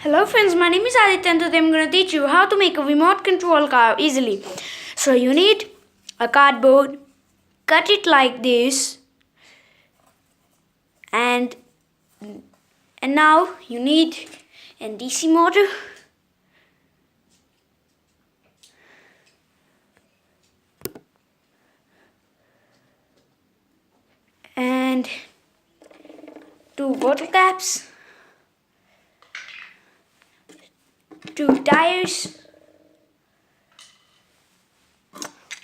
Hello friends, my name is Aditya and today I'm going to teach you how to make a remote control car easily. So you need a cardboard, cut it like this, and now you need a DC motor, and two bottle caps, two tires,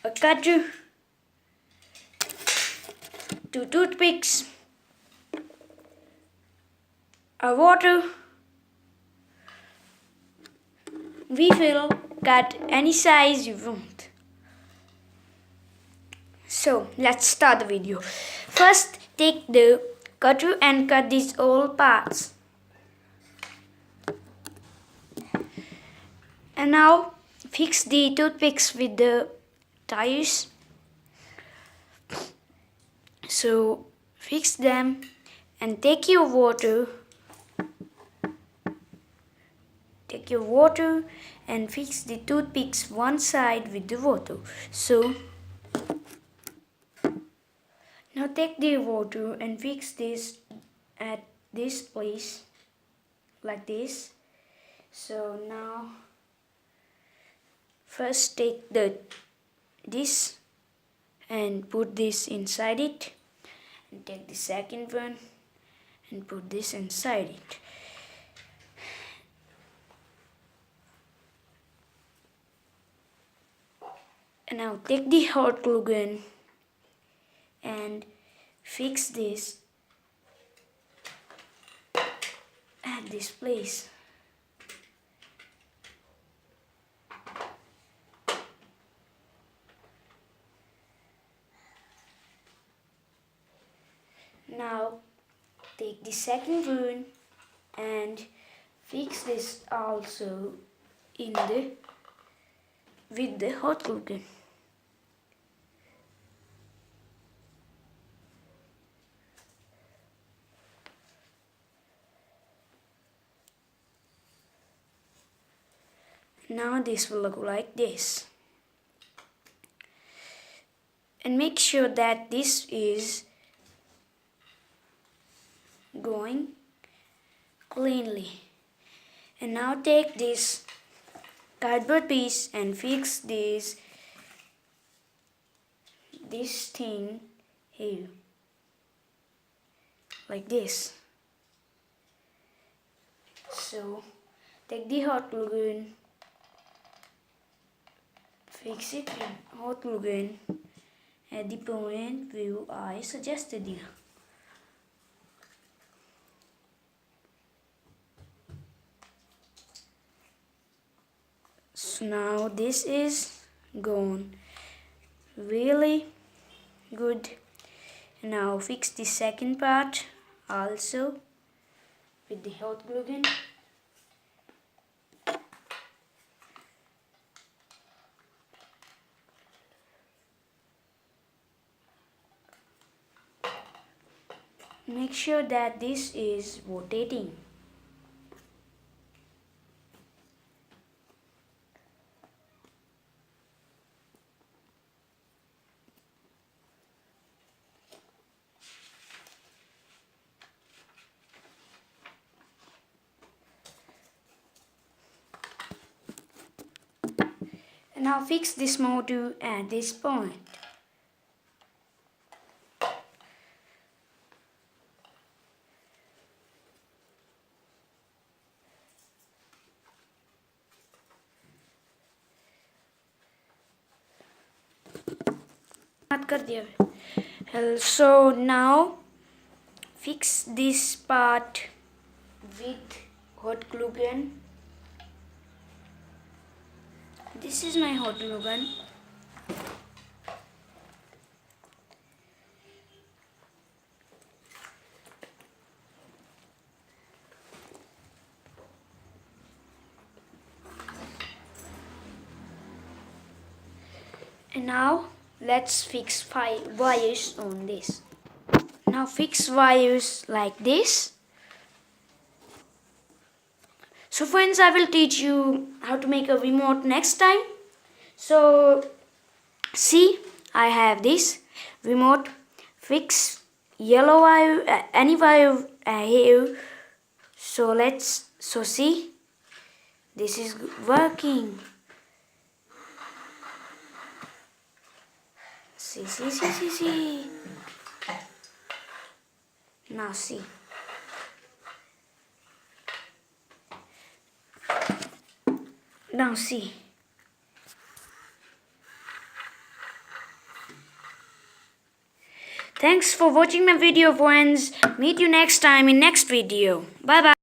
a cutter, two toothpicks, a water, refill, cut any size you want. So let's start the video. First take the cutter and cut these all parts. And now fix the toothpicks with the tires. So fix them and take your water. Take your water and fix the toothpicks one side with the water. So now take the water and fix this at this place like this. So now first take this and put this inside it, and take the second one and put this inside it. And now take the hot glue gun and fix this at this place. Now take the second one and fix this also with the hot glue gun. Now this will look like this. And make sure that this is going cleanly. And now take this cardboard piece and fix this thing here like this. So take the hot glue gun, fix it with hot glue gun at the point where I suggested you. So now this is gone really good. Now fix the second part also with the hot glue gun. Make sure that this is rotating. And now fix this motor at this point. So now fix this part with hot glue gun. This is my hot glue gun. And now let's fix 5 wires on this. Now fix wires like this. So friends, I will teach you how to make a remote next time. So see, I have this remote. Fix yellow wire, any wire here. So see, this is working. See. Now see. Now see. Thanks for watching my video, friends. Meet you next time in next video. Bye bye.